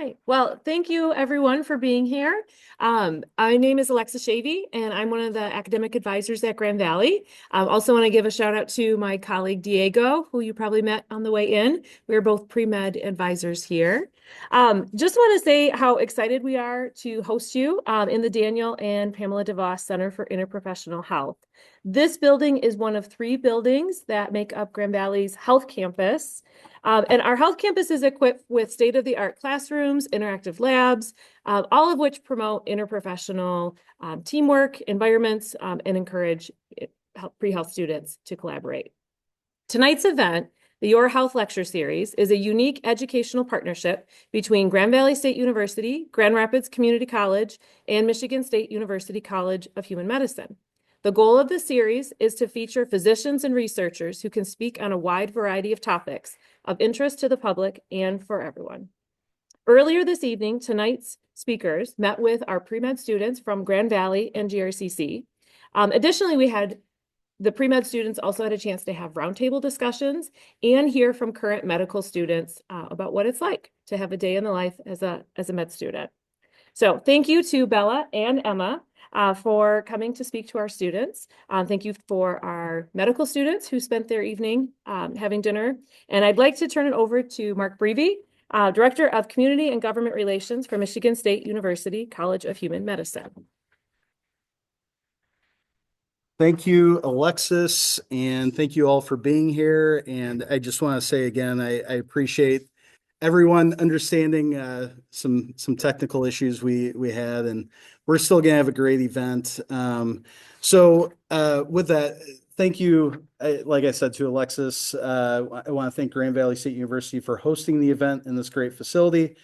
right. Well, thank you everyone for being here. My name is Alexa Shavy, and I'm one of the academic advisors at Grand Valley. I also want to give a shout out to my colleague Diego, who you probably met on the way in. We're both pre-med advisors here. Just want to say how excited we are to host you in the Daniel and Pamela DeVos Center for Interprofessional Health. This building is one of 3 buildings that make up Grand Valley's health campus. And our health campus is equipped with state-of-the-art classrooms, interactive labs, all of which promote interprofessional teamwork, environments, and encourage pre-health students to collaborate. Tonight's event, the Your Health Lecture Series, is a unique educational partnership between Grand Valley State University, Grand Rapids Community College, and Michigan State University College of Human Medicine. The goal of the series is to feature physicians and researchers who can speak on a wide variety of topics of interest to the public and for everyone. Earlier this evening, tonight's speakers met with our pre-med students from Grand Valley and GRCC. Additionally, the pre-med students also had a chance to have roundtable discussions and hear from current medical students about what it's like to have a day in the life as a med student. So thank you to Bella and Emma for coming to speak to our students. Thank you for our medical students who spent their evening having dinner. And I'd like to turn it over to Mark Breevy, Director of Community and Government Relations for Michigan State University College of Human Medicine. Thank you, Alexis, and thank you all for being here. And I just want to say again, I appreciate everyone understanding some technical issues we had, and we're still gonna have a great event. With that, thank you. Like I said to Alexis, I want to thank Grand Valley State University for hosting the event in this great facility.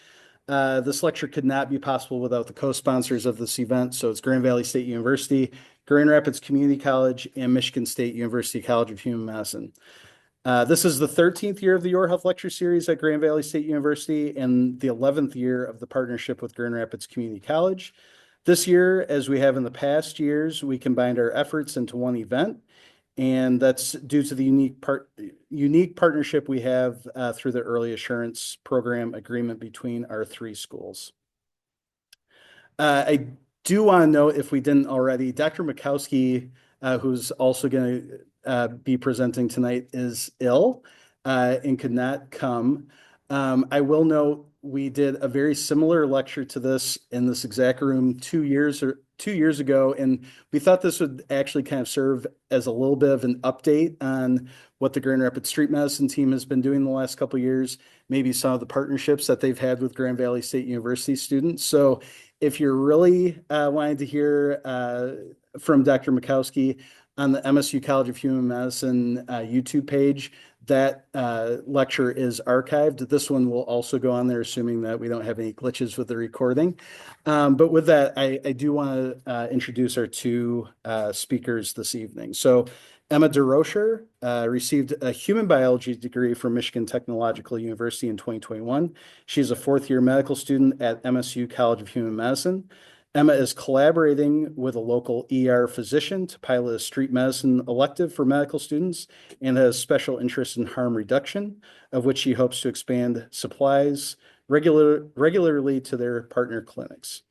This lecture could not be possible without the co-sponsors of this event. So it's Grand Valley State University, Grand Rapids Community College, and Michigan State University College of Human Medicine. This is the 13th year of the Your Health Lecture Series at Grand Valley State University and the 11th year of the partnership with Grand Rapids Community College. This year, as we have in the past years, we combined our efforts into one event, and that's due to the unique partnership we have through the Early Assurance Program agreement between our 3 schools. I do want to note, if we didn't already, Dr. Makowski, who's also going to be presenting tonight, is ill and could not come. I will note we did a very similar lecture to this in this exact room 2 years ago, and we thought this would actually kind of serve as a little bit of an update on what the Grand Rapids Street Medicine team has been doing the last couple of years, maybe some of the partnerships that they've had with Grand Valley State University students. So if you're really wanting to hear from Dr. Makowski on the MSU College of Human Medicine YouTube page, that lecture is archived. This one will also go on there, assuming that we don't have any glitches with the recording. But with that, I do want to introduce our 2 speakers this evening. So Emma Durocher received a human biology degree from Michigan Technological University in 2021. She's a 4th-year medical student at MSU College of Human Medicine. Emma is collaborating with a local ER physician to pilot a street medicine elective for medical students and has special interest in harm reduction, of which she hopes to expand supplies regularly to their partner clinics.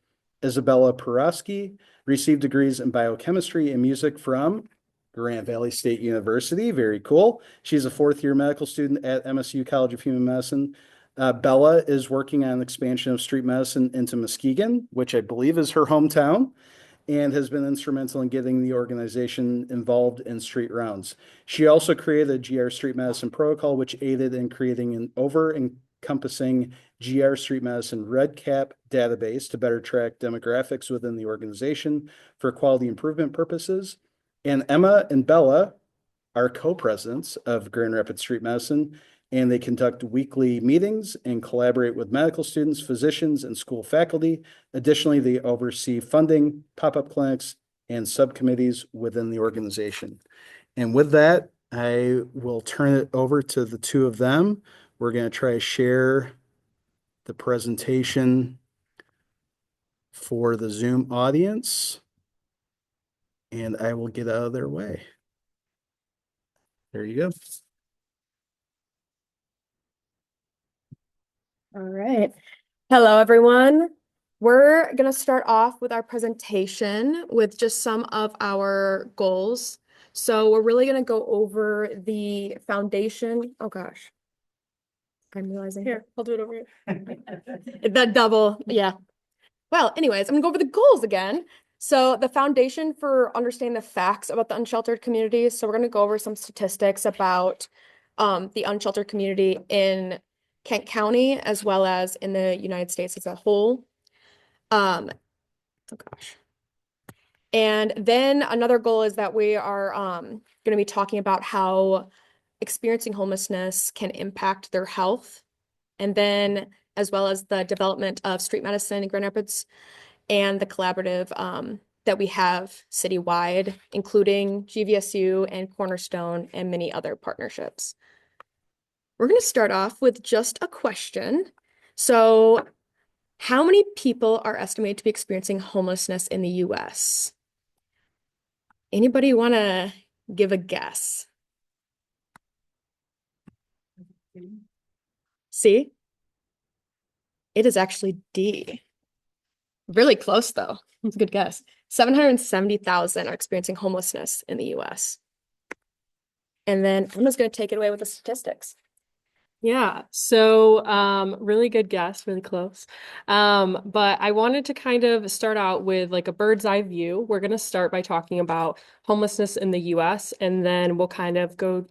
Isabella Purosky received degrees in biochemistry and music from Grand Valley State University. Very cool. She's a 4th-year medical student at MSU College of Human Medicine. Bella is working on expansion of street medicine into Muskegon, which I believe is her hometown, and has been instrumental in getting the organization involved in street rounds. She also created a GR street medicine protocol, which aided in creating an over-encompassing GR street medicine red cap database to better track demographics within the organization for quality improvement purposes. And Emma and Bella are co-presidents of Grand Rapids Street Medicine, and they conduct weekly meetings and collaborate with medical students, physicians, and school faculty. Additionally, they oversee funding, pop-up clinics, and subcommittees within the organization. And with that, I will turn it over to the 2 of them. We're going to try to share the presentation for the Zoom audience, and I will get out of their way. There you go. All right. Hello, everyone. We're going to start off with our presentation with just some of our goals. So we're really going to go over the foundation. Oh gosh, I'm realizing. Here, I'll do it over here. That double, yeah. Well, anyways, I'm gonna go over the goals again. So the foundation for understanding the facts about the unsheltered communities. So we're gonna go over some statistics about the unsheltered community in Kent County as well as in the United States as a whole. Oh gosh. And then another goal is that we are going to be talking about how experiencing homelessness can impact their health. And then as well as the development of street medicine in Grand Rapids and the collaborative that we have citywide, including GVSU and Cornerstone and many other partnerships. We're going to start off with just a question. So, how many people are estimated to be experiencing homelessness in the US? Anybody want to give a guess? See? It is actually D. Really close, though. That's a good guess. 770,000 are experiencing homelessness in the US. And then I'm just going to take it away with the statistics. Yeah, so really good guess, really close. But I wanted to kind of start out with like a bird's eye view. We're going to start by talking about homelessness in the US, and then we'll kind of go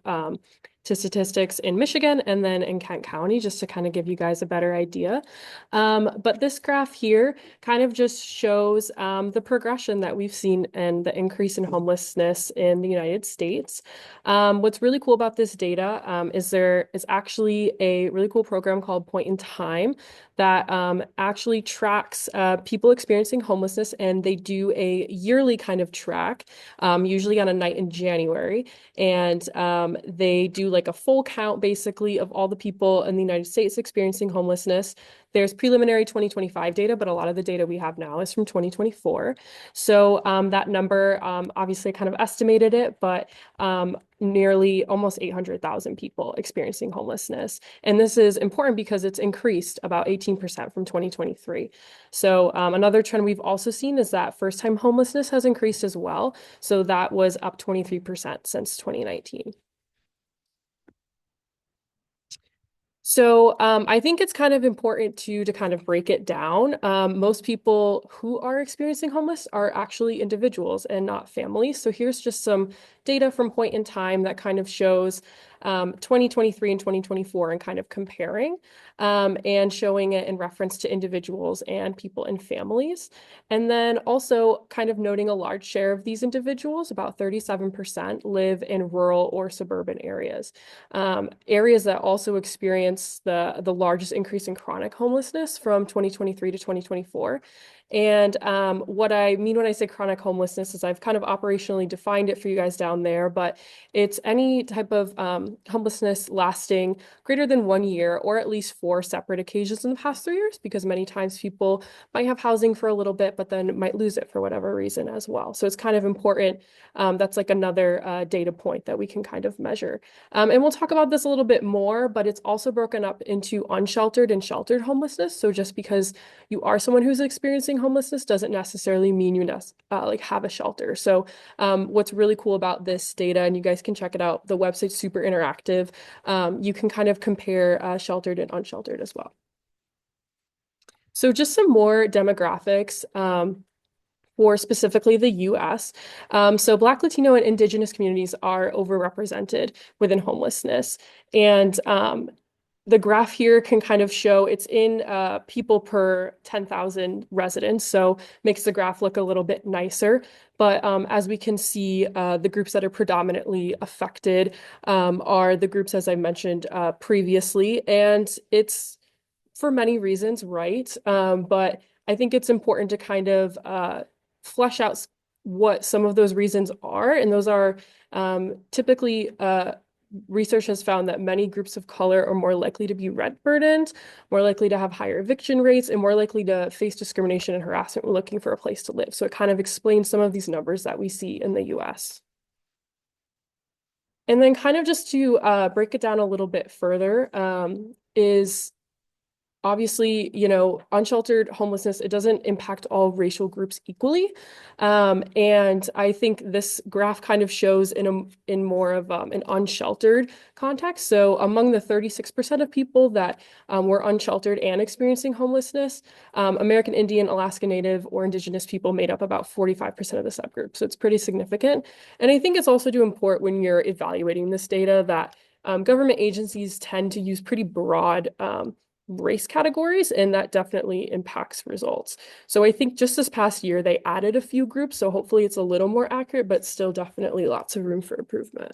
to statistics in Michigan and then in Kent County just to kind of give you guys a better idea. But this graph here kind of just shows the progression that we've seen and the increase in homelessness in the United States. What's really cool about this data is there is actually a really cool program called Point in Time that actually tracks people experiencing homelessness, and they do a yearly kind of track, usually on a night in January. And they do like a full count basically of all the people in the United States experiencing homelessness. There's preliminary 2025 data, but a lot of the data we have now is from 2024. So that number, obviously kind of estimated it, but nearly almost 800,000 people experiencing homelessness. And this is important because it's increased about 18% from 2023. So another trend we've also seen is that first-time homelessness has increased as well. So that was up 23% since 2019. So I think it's kind of important to kind of break it down. Most people who are experiencing homeless are actually individuals and not families. So here's just some data from Point in Time that kind of shows 2023 and 2024 and kind of comparing and showing it in reference to individuals and people and families. And then also kind of noting a large share of these individuals, about 37%, live in rural or suburban areas. Areas that also experience the largest increase in chronic homelessness from 2023 to 2024. And what I mean when I say chronic homelessness is I've kind of operationally defined it for you guys down there, but it's any type of homelessness lasting greater than 1 year or at least 4 separate occasions in the past 3 years, because many times people might have housing for a little bit, but then might lose it for whatever reason as well. So it's kind of important. That's like another data point that we can kind of measure. And we'll talk about this a little bit more, but it's also broken up into unsheltered and sheltered homelessness. So just because you are someone who's experiencing homelessness doesn't necessarily mean you like have a shelter. So what's really cool about this data, and you guys can check it out, the website's super interactive. You can kind of compare sheltered and unsheltered as well. So just some more demographics. For specifically the US. So Black, Latino, and Indigenous communities are overrepresented within homelessness. And the graph here can kind of show it's in people per 10,000 residents, so makes the graph look a little bit nicer. But as we can see, the groups that are predominantly affected are the groups, as I mentioned previously, and it's for many reasons, right? But I think it's important to kind of flesh out what some of those reasons are. And those are typically research has found that many groups of color are more likely to be rent burdened, more likely to have higher eviction rates, and more likely to face discrimination and harassment when looking for a place to live. So it kind of explains some of these numbers that we see in the US. And then kind of just to break it down a little bit further is obviously, unsheltered homelessness, it doesn't impact all racial groups equally. And I think this graph kind of shows in more of an unsheltered context. So among the 36% of people that were unsheltered and experiencing homelessness, American Indian, Alaska Native, or Indigenous people made up about 45% of the subgroup. So it's pretty significant. And I think it's also to import when you're evaluating this data that government agencies tend to use pretty broad race categories, and that definitely impacts results. So I think just this past year, they added a few groups, so hopefully it's a little more accurate, but still definitely lots of room for improvement.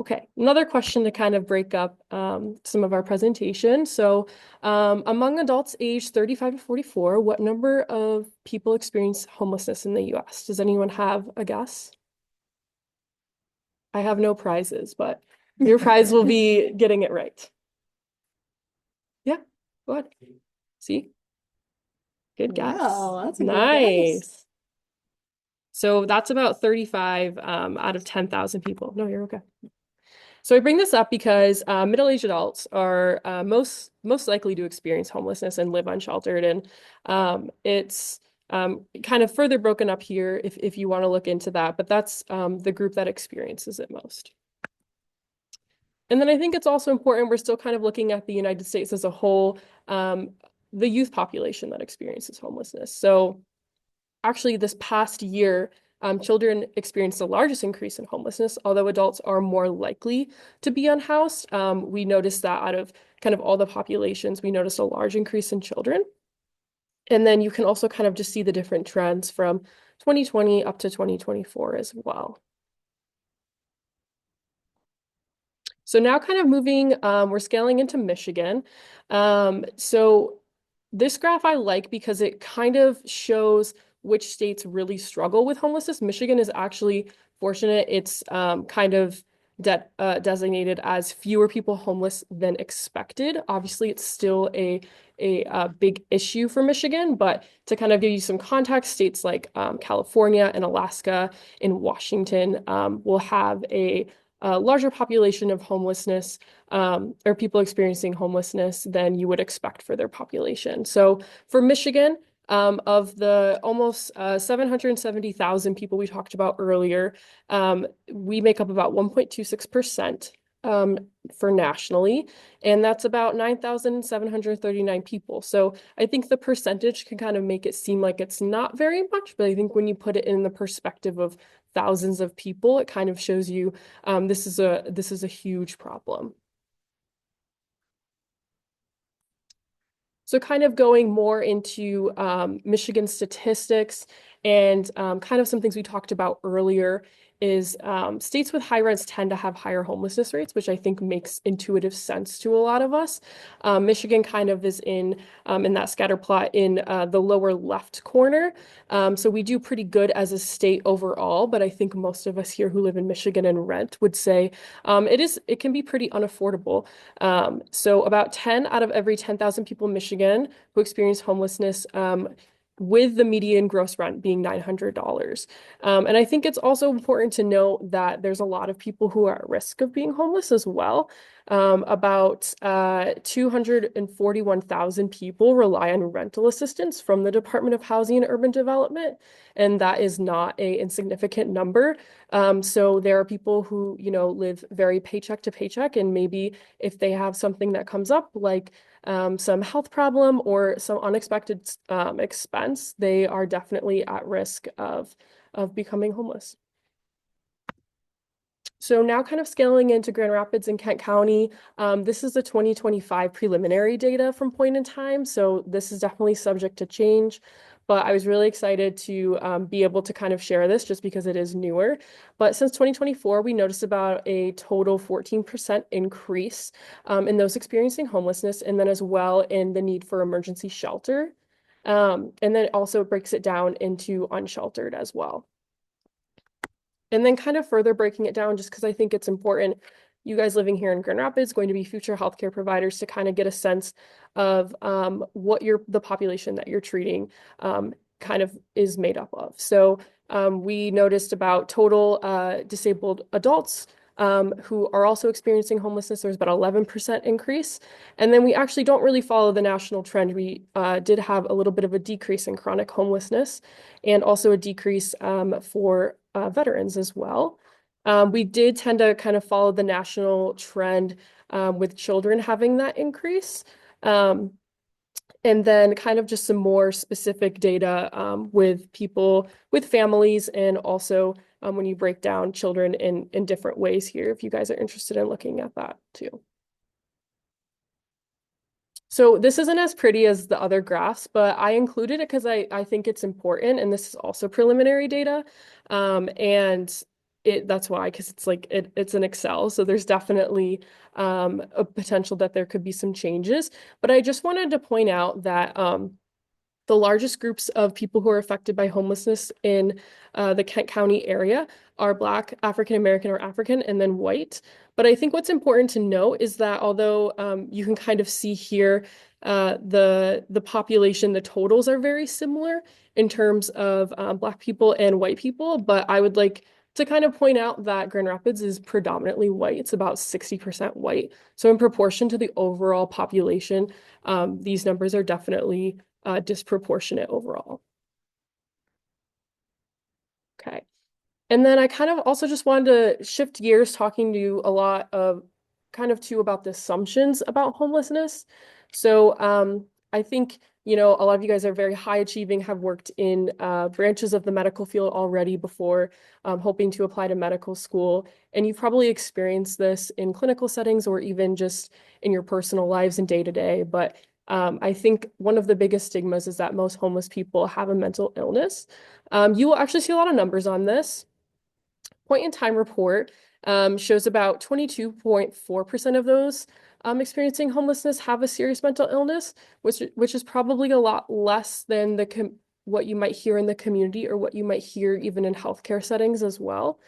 Okay, another question to kind of break up some of our presentation. So among adults aged 35 to 44, what number of people experience homelessness in the US? Does anyone have a guess? I have no prizes, but your prize will be getting it right. Yeah, go ahead. See? Good guess. Wow, that's a good Nice. guess. So that's about 35 out of 10,000 people. No, you're okay. So I bring this up because middle-aged adults are most likely to experience homelessness and live unsheltered. And it's kind of further broken up here if you want to look into that. But that's the group that experiences it most. And then I think it's also important, we're still kind of looking at the United States as a whole, the youth population that experiences homelessness. So actually this past year, children experienced the largest increase in homelessness, although adults are more likely to be unhoused. We noticed that out of kind of all the populations, we noticed a large increase in children. And then you can also kind of just see the different trends from 2020 up to 2024 as well. So now kind of moving, we're scaling into Michigan. So this graph I like because it kind of shows which states really struggle with homelessness. Michigan is actually fortunate. It's kind of designated as fewer people homeless than expected. Obviously, it's still a big issue for Michigan, but to kind of give you some context, states like California and Alaska and Washington will have a larger population of homelessness or people experiencing homelessness than you would expect for their population. So for Michigan, of the almost 770,000 people we talked about earlier, we make up about 1.26% for nationally, and that's about 9,739 people. So I think the percentage can kind of make it seem like it's not very much, but I think when you put it in the perspective of thousands of people, it kind of shows you this is a huge problem. So kind of going more into Michigan statistics and kind of some things we talked about earlier is states with high rents tend to have higher homelessness rates, which I think makes intuitive sense to a lot of us. Michigan kind of is in that scatter plot in the lower left corner. So we do pretty good as a state overall, but I think most of us here who live in Michigan and rent would say it can be pretty unaffordable. So about 10 out of every 10,000 people in Michigan who experience homelessness with the median gross rent being $900. And I think it's also important to note that there's a lot of people who are at risk of being homeless as well. About 241,000 people rely on rental assistance from the Department of Housing and Urban Development, and that is not an insignificant number. So there are people who, live very paycheck to paycheck, and maybe if they have something that comes up, like some health problem or some unexpected expense, they are definitely at risk of becoming homeless. So now kind of scaling into Grand Rapids and Kent County, this is the 2025 preliminary data from point in time. So this is definitely subject to change, but I was really excited to be able to kind of share this just because it is newer. But since 2024, we noticed about a total 14% increase in those experiencing homelessness, and then as well in the need for emergency shelter. And then also breaks it down into unsheltered as well. And then kind of further breaking it down, just because I think it's important, you guys living here in Grand Rapids, going to be future healthcare providers, to kind of get a sense of what the population that you're treating kind of is made up of. So we noticed about total disabled adults who are also experiencing homelessness. There was about 11% increase. And then we actually don't really follow the national trend. We did have a little bit of a decrease in chronic homelessness and also a decrease for veterans as well. We did tend to kind of follow the national trend with children having that increase. And then kind of just some more specific data with people, with families, and also when you break down children in different ways here, if you guys are interested in looking at that too. So this isn't as pretty as the other graphs, but I included it because I think it's important, and this is also preliminary data. And that's why, because it's like it's an Excel, so there's definitely a potential that there could be some changes. But I just wanted to point out that the largest groups of people who are affected by homelessness in the Kent County area are Black, African American or African, and then white. But I think what's important to note is that although you can kind of see here the population, the totals are very similar in terms of Black people and white people, but I would like to kind of point out that Grand Rapids is predominantly white. It's about 60% white. So in proportion to the overall population, these numbers are definitely disproportionate overall. Okay. And then I kind of also just wanted to shift gears talking to you a lot of kind of too about the assumptions about homelessness. So I think, you know, a lot of you guys are very high achieving, have worked in branches of the medical field already before, hoping to apply to medical school. And you've probably experienced this in clinical settings or even just in your personal lives and day to day. But I think one of the biggest stigmas is that most homeless people have a mental illness. You will actually see a lot of numbers on this. Point in time report shows about 22.4% of those experiencing homelessness have a serious mental illness, which is probably a lot less than what you might hear in the community or what you might hear even in healthcare settings as well.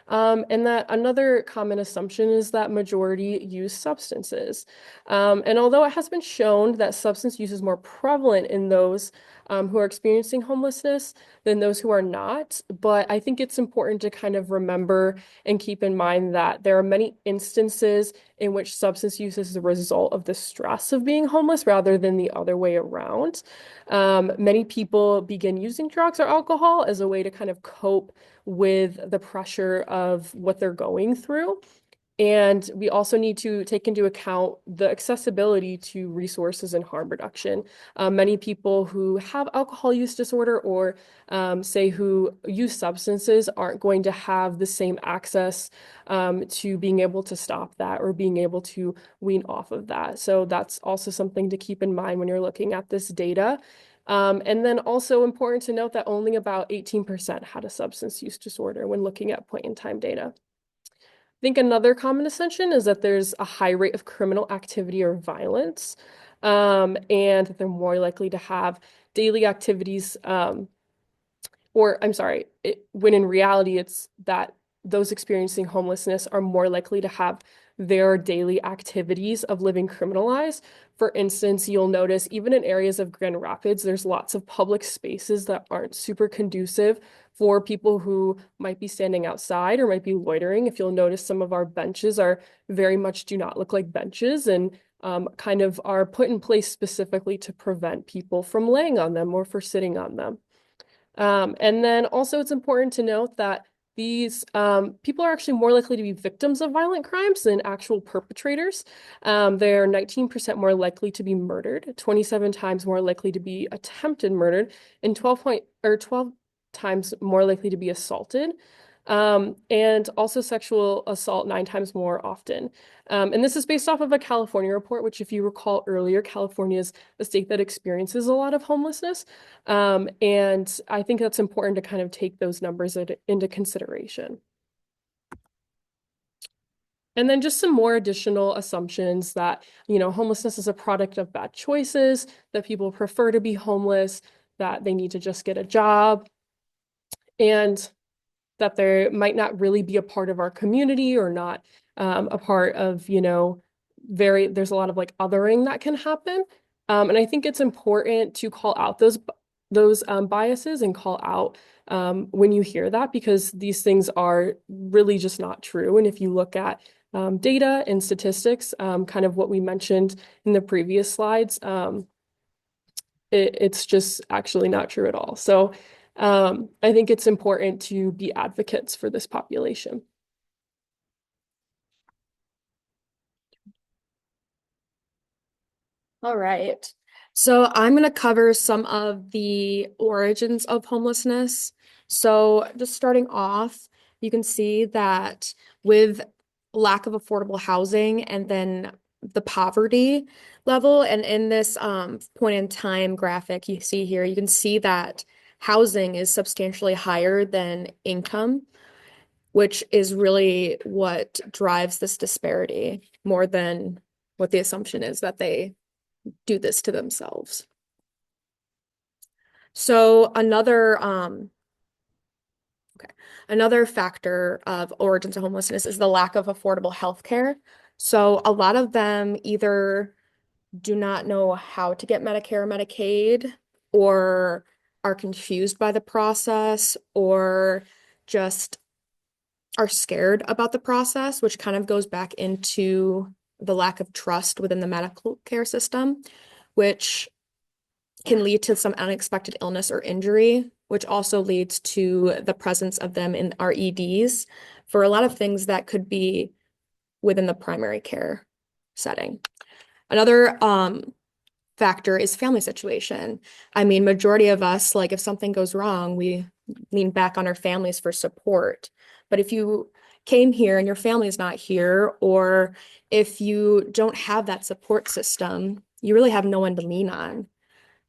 And that another common assumption is that majority use substances. And although it has been shown that substance use is more prevalent in those who are experiencing homelessness than those who are not, but I think it's important to kind of remember and keep in mind that there are many instances in which substance use is the result of the stress of being homeless rather than the other way around. Many people begin using drugs or alcohol as a way to kind of cope with the pressure of what they're going through. And we also need to take into account the accessibility to resources and harm reduction. Many people who have alcohol use disorder or say who use substances aren't going to have the same access to being able to stop that or being able to wean off of that. So that's also something to keep in mind when you're looking at this data. And then also important to note that only about 18% had a substance use disorder when looking at point in time data. I think another common assumption is that there's a high rate of criminal activity or violence, and that they're more likely to have daily activities, or I'm sorry, when in reality, it's that those experiencing homelessness are more likely to have their daily activities of living criminalized. For instance, you'll notice even in areas of Grand Rapids, there's lots of public spaces that aren't super conducive for people who might be standing outside or might be loitering. If you'll notice, some of our benches are very much do not look like benches and kind of are put in place specifically to prevent people from laying on them or for sitting on them. And then also it's important to note that these people are actually more likely to be victims of violent crimes than actual perpetrators. They're 19% more likely to be murdered, 27 times more likely to be attempted murdered, and 12 times more likely to be assaulted. And also sexual assault 9 times more often. And this is based off of a California report, which if you recall earlier, California is a state that experiences a lot of homelessness. And I think that's important to kind of take those numbers into consideration. And then just some more additional assumptions that, you know, homelessness is a product of bad choices, that people prefer to be homeless, that they need to just get a job, and that there might not really be a part of our community or not a part of, you know, there's a lot of like othering that can happen. And I think it's important to call out those those biases and call out when you hear that, because these things are really just not true. And if you look at data and statistics, kind of what we mentioned in the previous slides, it's just actually not true at all. So I think it's important to be advocates for this population. All right. So I'm going to cover some of the origins of homelessness. So just starting off, you can see that with lack of affordable housing and then the poverty level, and in this point in time graphic you see here, you can see that housing is substantially higher than income, which is really what drives this disparity more than what the assumption is that they do this to themselves. So another factor of origins of homelessness is the lack of affordable health care. So a lot of them either do not know how to get Medicare or Medicaid, or are confused by the process, or just are scared about the process, which kind of goes back into the lack of trust within the medical care system, which can lead to some unexpected illness or injury, which also leads to the presence of them in our EDs for a lot of things that could be within the primary care setting. Another factor is family situation. I mean, majority of us, like if something goes wrong, we lean back on our families for support. But if you came here and your family is not here, or if you don't have that support system, you really have no one to lean on.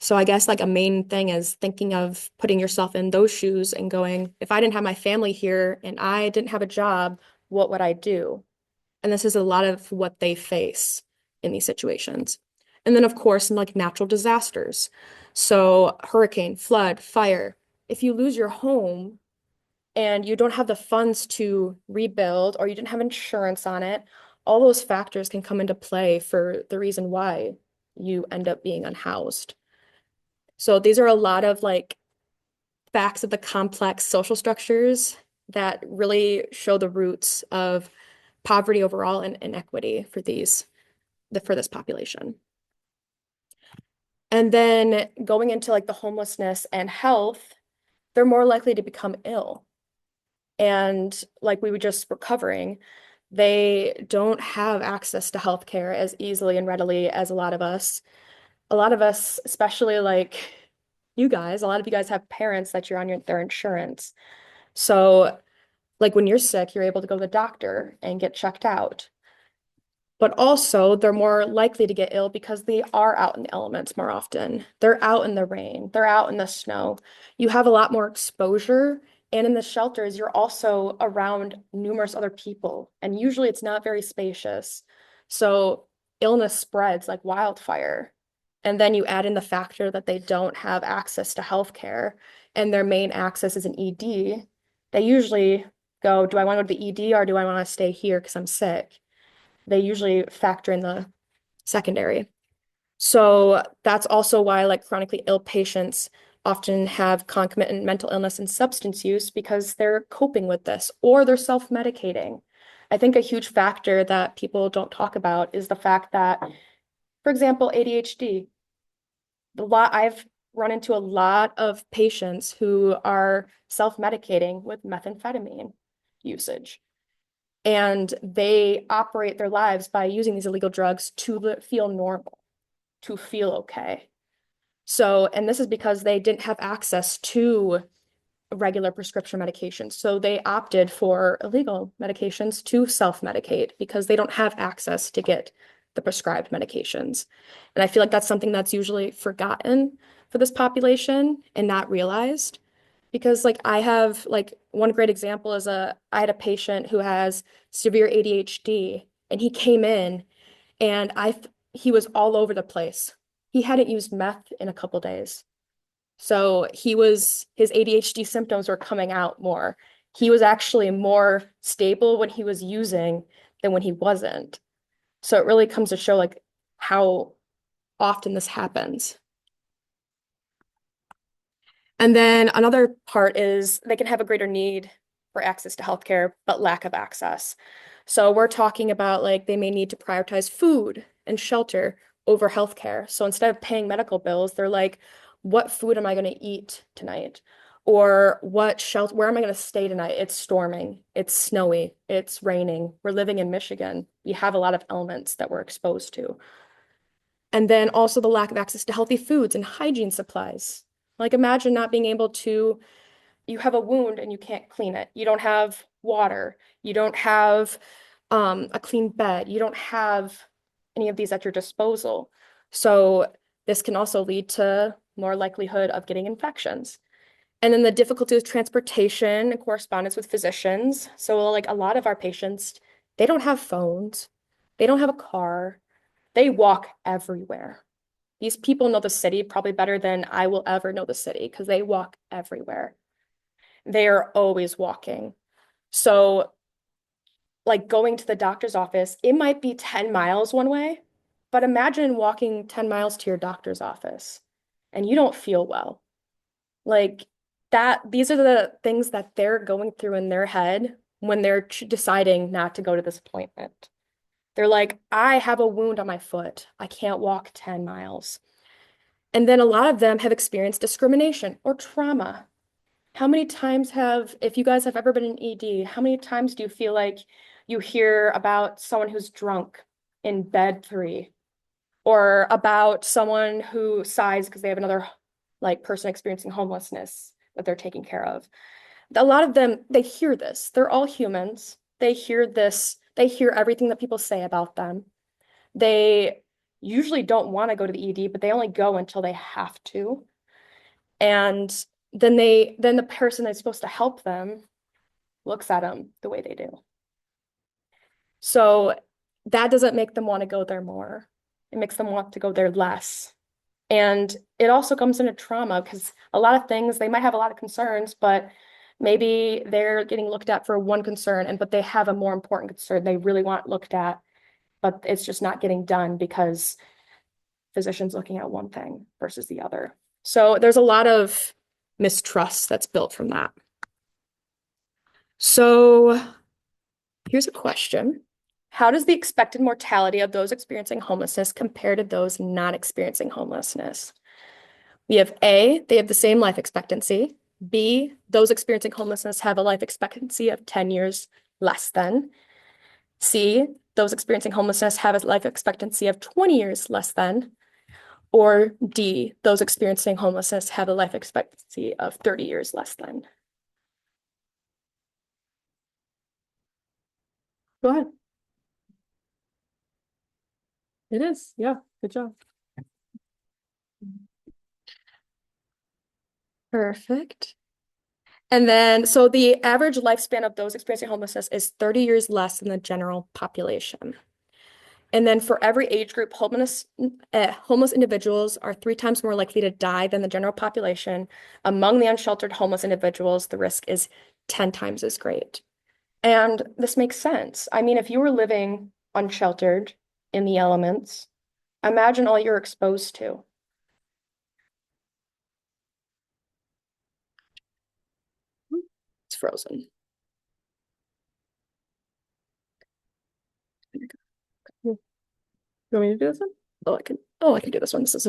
So I guess like a main thing is thinking of putting yourself in those shoes and going, if I didn't have my family here and I didn't have a job, what would I do? And this is a lot of what they face in these situations. And then, of course, like natural disasters. So hurricane, flood, fire. If you lose your home and you don't have the funds to rebuild, or you didn't have insurance on it, all those factors can come into play for the reason why you end up being unhoused. So these are a lot of like facts of the complex social structures that really show the roots of poverty overall and inequity for for this population. And then going into like the homelessness and health, they're more likely to become ill. And like we were just recovering, they don't have access to healthcare as easily and readily as a lot of us. A lot of us, especially like you guys, a lot of you guys have parents that you're on their insurance. So like when you're sick, you're able to go to the doctor and get checked out. But also, they're more likely to get ill because they are out in the elements more often. They're out in the rain, they're out in the snow. You have a lot more exposure. And in the shelters, you're also around numerous other people. And usually it's not very spacious. So illness spreads like wildfire. And then you add in the factor that they don't have access to healthcare, and their main access is an ED. They usually go, do I want to go to the ED or do I want to stay here because I'm sick? They usually factor in the secondary. So that's also why like chronically ill patients often have concomitant mental illness and substance use, because they're coping with this or they're self-medicating. I think a huge factor that people don't talk about is the fact that, for example, ADHD. I've run into a lot of patients who are self-medicating with methamphetamine usage. And they operate their lives by using these illegal drugs to feel normal, to feel okay. So, and this is because they didn't have access to regular prescription medications. So they opted for illegal medications to self-medicate because they don't have access to get the prescribed medications. And I feel like that's something that's usually forgotten for this population and not realized. Because like I have like one great example is I had a patient who has severe ADHD, and he came in and he was all over the place. He hadn't used meth in a couple days. So his ADHD symptoms were coming out more. He was actually more stable when he was using than when he wasn't. So it really comes to show like how often this happens. And then another part is they can have a greater need for access to healthcare, but lack of access. So we're talking about like they may need to prioritize food and shelter over healthcare. So instead of paying medical bills, they're like, what food am I going to eat tonight? Or what shelter, where am I going to stay tonight? It's storming, it's snowy, it's raining. We're living in Michigan. We have a lot of elements that we're exposed to. And then also the lack of access to healthy foods and hygiene supplies. Like imagine not being able to, you have a wound and you can't clean it. You don't have water. You don't have a clean bed. You don't have any of these at your disposal. So this can also lead to more likelihood of getting infections. And then the difficulty with transportation and correspondence with physicians. So like a lot of our patients, they don't have phones. They don't have a car. They walk everywhere. These people know the city probably better than I will ever know the city because they walk everywhere. They are always walking. So like going to the doctor's office, it might be 10 miles one way, but imagine walking 10 miles to your doctor's office and you don't feel well. Like that, these are the things that they're going through in their head when they're deciding not to go to this appointment. They're like, I have a wound on my foot. I can't walk 10 miles. And then a lot of them have experienced discrimination or trauma. How many times if you guys have ever been in ED, how many times do you feel like you hear about someone who's drunk in bed 3 or about someone who sighs because they have another like person experiencing homelessness that they're taking care of? A lot of them, they hear this. They're all humans. They hear this. They hear everything that people say about them. They usually don't want to go to the ED, but they only go until they have to. And then the person that's supposed to help them looks at them the way they do. So that doesn't make them want to go there more. It makes them want to go there less. And it also comes into trauma because a lot of things, they might have a lot of concerns, but maybe they're getting looked at for one concern, but they have a more important concern they really want looked at, but it's just not getting done because physicians looking at one thing versus the other. So there's a lot of mistrust that's built from that. So here's a question. How does the expected mortality of those experiencing homelessness compare to those not experiencing homelessness? We have A, they have the same life expectancy. B, those experiencing homelessness have a life expectancy of 10 years less than. C, those experiencing homelessness have a life expectancy of 20 years less than. Or D, those experiencing homelessness have a life expectancy of 30 years less than. Go ahead. It is, yeah, good job. Perfect. And then, so the average lifespan of those experiencing homelessness is 30 years less than the general population. And then for every age group, homeless individuals are 3 times more likely to die than the general population. Among the unsheltered homeless individuals, the risk is 10 times as great. And this makes sense. I mean, if you were living unsheltered in the elements, imagine all you're exposed to. It's frozen. You want me to do this one? I can do this one. This is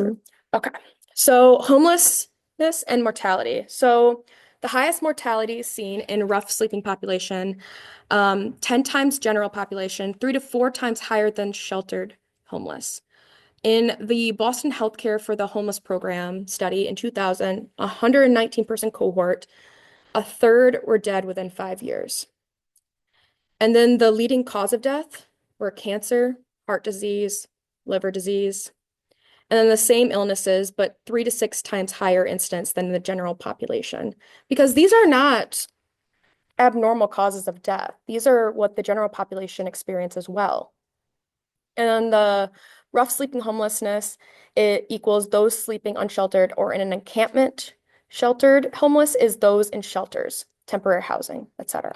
okay. So homelessness and mortality. So the highest mortality is seen in rough sleeping population, 10 times general population, 3 to 4 times higher than sheltered homeless. In the Boston Healthcare for the Homeless Program study in 2000, 119-person cohort, a third were dead within 5 years. And then the leading cause of death were cancer, heart disease, liver disease, and then the same illnesses, but 3 to 6 times higher incidence than the general population. Because these are not abnormal causes of death. These are what the general population experience as well. And the rough sleeping homelessness, it equals those sleeping unsheltered or in an encampment. Sheltered homeless is those in shelters, temporary housing, etc.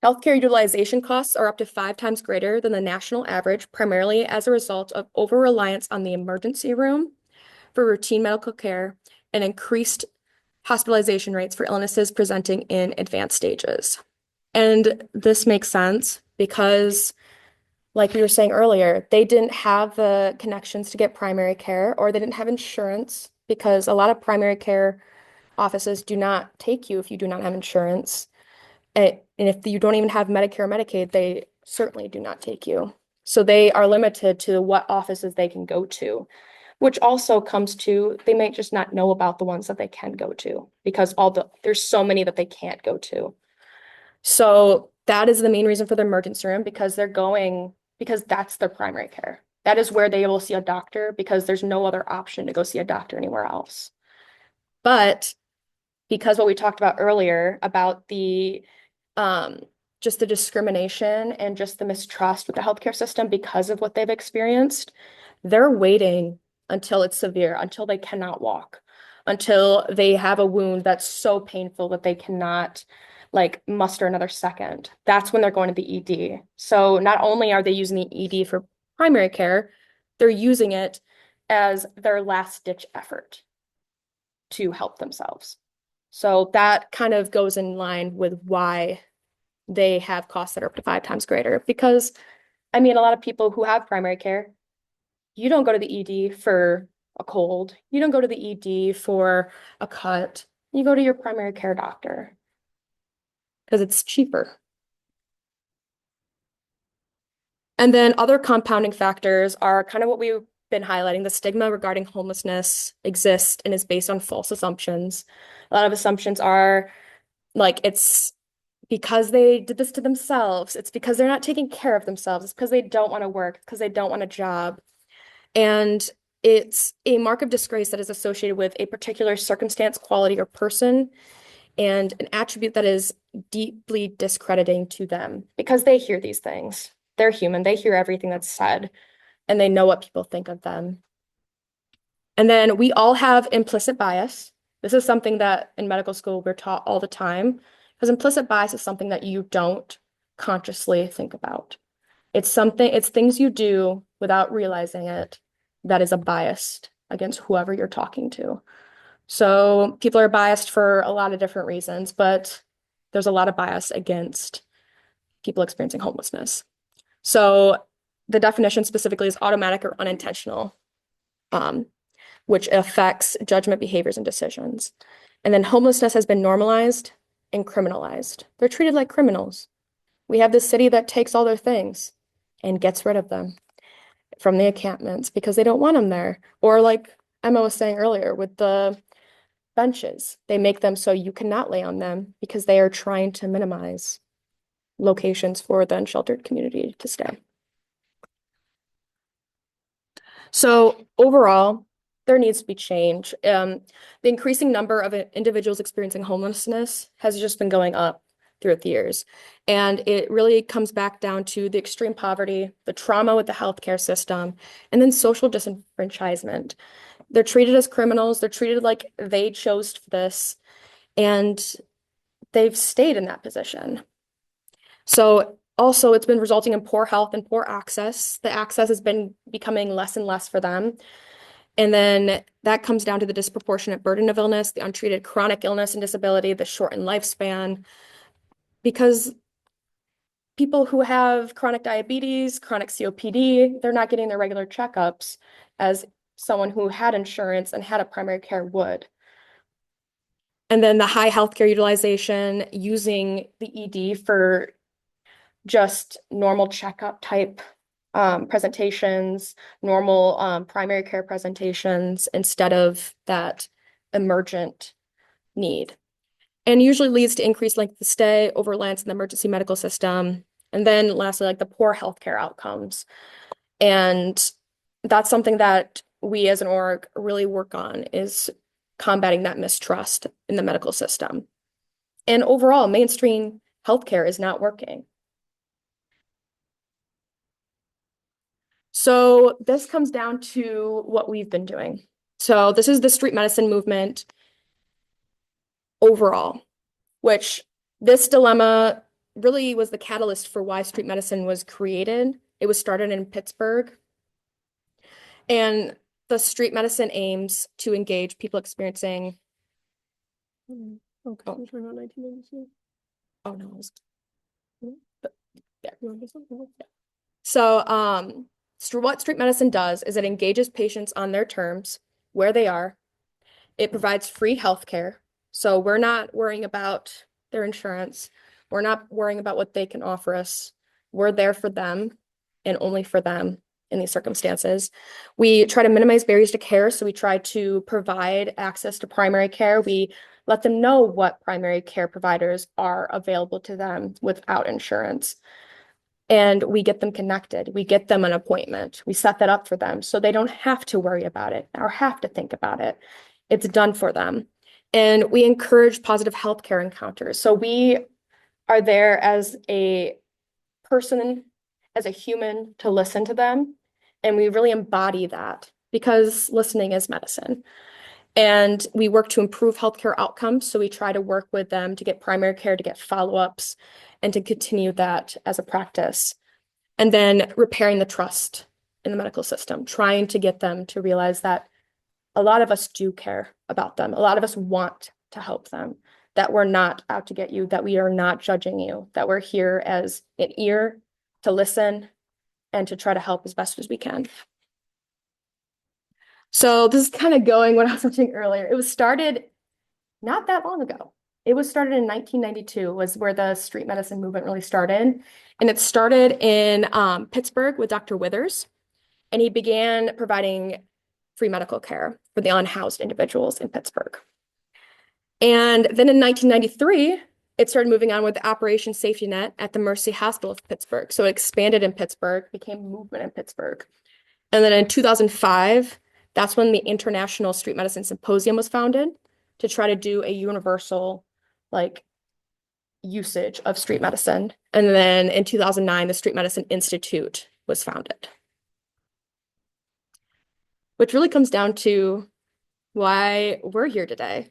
Healthcare utilization costs are up to 5 times greater than the national average, primarily as a result of over-reliance on the emergency room, for routine medical care and increased hospitalization rates for illnesses presenting in advanced stages. And this makes sense because, like we were saying earlier, they didn't have the connections to get primary care, or they didn't have insurance, because a lot of primary care offices do not take you if you do not have insurance. And if you don't even have Medicare or Medicaid, they certainly do not take you. So they are limited to what offices they can go to, which also comes to, they might just not know about the ones that they can go to, because there's so many that they can't go to. So that is the main reason for the emergency room, because because that's their primary care. That is where they will see a doctor, because there's no other option to go see a doctor anywhere else. But because what we talked about earlier about just the discrimination and just the mistrust with the healthcare system because of what they've experienced, they're waiting until it's severe, until they cannot walk, until they have a wound that's so painful that they cannot muster another second. That's when they're going to the ED. So not only are they using the ED for primary care, they're using it as their last ditch effort to help themselves. So that kind of goes in line with why they have costs that are up to 5 times greater. Because, I mean, a lot of people who have primary care, you don't go to the ED for a cold. You don't go to the ED for a cut. You go to your primary care doctor because it's cheaper. And then other compounding factors are kind of what we've been highlighting. The stigma regarding homelessness exists and is based on false assumptions. A lot of assumptions are it's because they did this to themselves. It's because they're not taking care of themselves. It's because they don't want to work, because they don't want a job. And it's a mark of disgrace that is associated with a particular circumstance, quality, or person, and an attribute that is deeply discrediting to them, because they hear these things. They're human. They hear everything that's said, and they know what people think of them. And then we all have implicit bias. This is something that in medical school we're taught all the time, because implicit bias is something that you don't consciously think about. It's things you do without realizing it that is a bias against whoever you're talking to. So people are biased for a lot of different reasons, but there's a lot of bias against people experiencing homelessness. So the definition specifically is automatic or unintentional, which affects judgment, behaviors, and decisions. And then homelessness has been normalized and criminalized. They're treated like criminals. We have this city that takes all their things and gets rid of them from the encampments because they don't want them there. Or like Emma was saying earlier with the benches, they make them so you cannot lay on them because they are trying to minimize locations for the unsheltered community to stay. So overall, there needs to be change. The increasing number of individuals experiencing homelessness has just been going up throughout the years. And it really comes back down to the extreme poverty, the trauma with the healthcare system, and then social disenfranchisement. They're treated as criminals. They're treated like they chose this, and they've stayed in that position. So also, it's been resulting in poor health and poor access. The access has been becoming less and less for them. And then that comes down to the disproportionate burden of illness, the untreated chronic illness and disability, the shortened lifespan, because people who have chronic diabetes, chronic COPD, they're not getting their regular checkups as someone who had insurance and had a primary care would. And then the high healthcare utilization, using the ED for just normal checkup type presentations, normal primary care presentations, instead of that emergent need. And usually leads to increased length of stay, overlap in the emergency medical system, and then lastly, like the poor healthcare outcomes. And that's something that we as an org really work on, is combating that mistrust in the medical system. And overall, mainstream healthcare is not working. So this comes down to what we've been doing. So this is the street medicine movement overall, which this dilemma really was the catalyst for why street medicine was created. It was started in Pittsburgh. And the street medicine aims to engage people experiencing. Oh, God, we're talking about 1992. Oh no, it was- You want this one? yeah. So, what street medicine does is it engages patients on their terms, where they are. It provides free healthcare. So we're not worrying about their insurance. We're not worrying about what they can offer us. We're there for them and only for them in these circumstances. We try to minimize barriers to care. So we try to provide access to primary care. We let them know what primary care providers are available to them without insurance. And we get them connected. We get them an appointment. We set that up for them so they don't have to worry about it or have to think about it. It's done for them. And we encourage positive healthcare encounters. So we are there as a person, as a human to listen to them. And we really embody that because listening is medicine. And we work to improve healthcare outcomes. So we try to work with them to get primary care, to get follow-ups, and to continue that as a practice. And then repairing the trust in the medical system, trying to get them to realize that a lot of us do care about them. A lot of us want to help them, that we're not out to get you, that we are not judging you, that we're here as an ear to listen and to try to help as best as we can. So this is kind of going what I was mentioning earlier. It was started not that long ago. It was started in 1992 was where the street medicine movement really started. And it started in Pittsburgh with Dr. Withers. And he began providing free medical care for the unhoused individuals in Pittsburgh. And then in 1993, it started moving on with Operation Safety Net at the Mercy Hospital of Pittsburgh. So it expanded in Pittsburgh, became a movement in Pittsburgh. And then in 2005, that's when the International Street Medicine Symposium was founded to try to do a universal, usage of street medicine. And then in 2009, the Street Medicine Institute was founded. Which really comes down to why we're here today,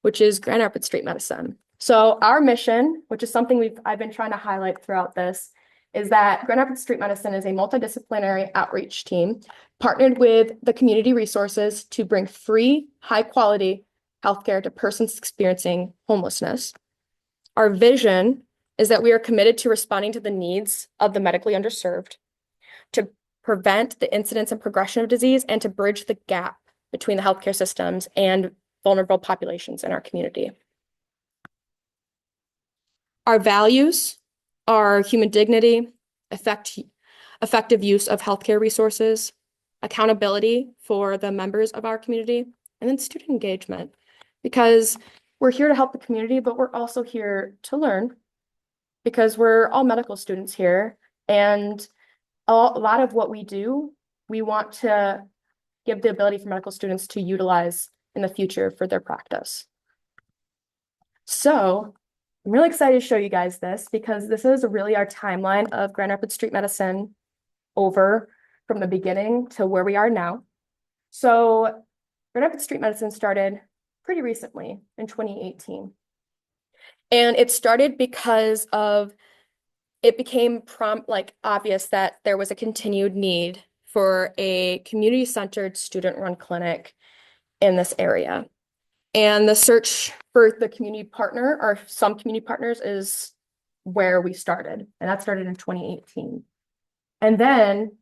which is Grand Rapids Street Medicine. So our mission, which is something I've been trying to highlight throughout this, is that Grand Rapids Street Medicine is a multidisciplinary outreach team partnered with the community resources to bring free, high-quality healthcare to persons experiencing homelessness. Our vision is that we are committed to responding to the needs of the medically underserved, to prevent the incidence and progression of disease, and to bridge the gap between the healthcare systems and vulnerable populations in our community. Our values are human dignity, effective use of healthcare resources, accountability for the members of our community, and then student engagement. Because we're here to help the community, but we're also here to learn because we're all medical students here. And a lot of what we do, we want to give the ability for medical students to utilize in the future for their practice. So I'm really excited to show you guys this because this is really our timeline of Grand Rapids Street Medicine over from the beginning to where we are now. So Grand Rapids Street Medicine started pretty recently in 2018. And it started because it became obvious that there was a continued need for a community-centered student-run clinic in this area. And the search for the community partner or some community partners is where we started. And that started in 2018. And then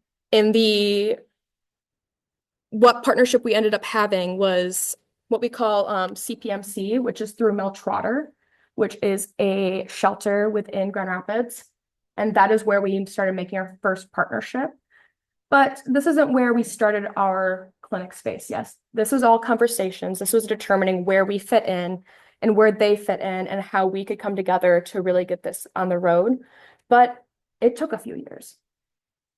what partnership we ended up having was what we call CPMC, which is through Mel Trotter, which is a shelter within Grand Rapids. And that is where we started making our first partnership. But this isn't where we started our clinic space. Yes, this was all conversations. This was determining where we fit in and where they fit in and how we could come together to really get this on the road. But it took a few years.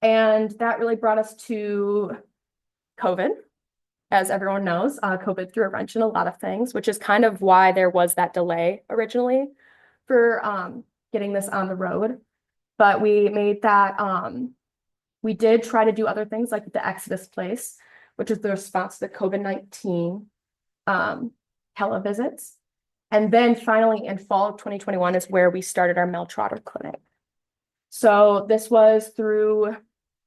And that really brought us to COVID. As everyone knows, COVID threw a wrench in a lot of things, which is kind of why there was that delay originally for getting this on the road. But we made that, we did try to do other things like the Exodus Place, which is the response to the COVID-19 televisits. And then finally in fall of 2021 is where we started our Mel Trotter clinic. So this was through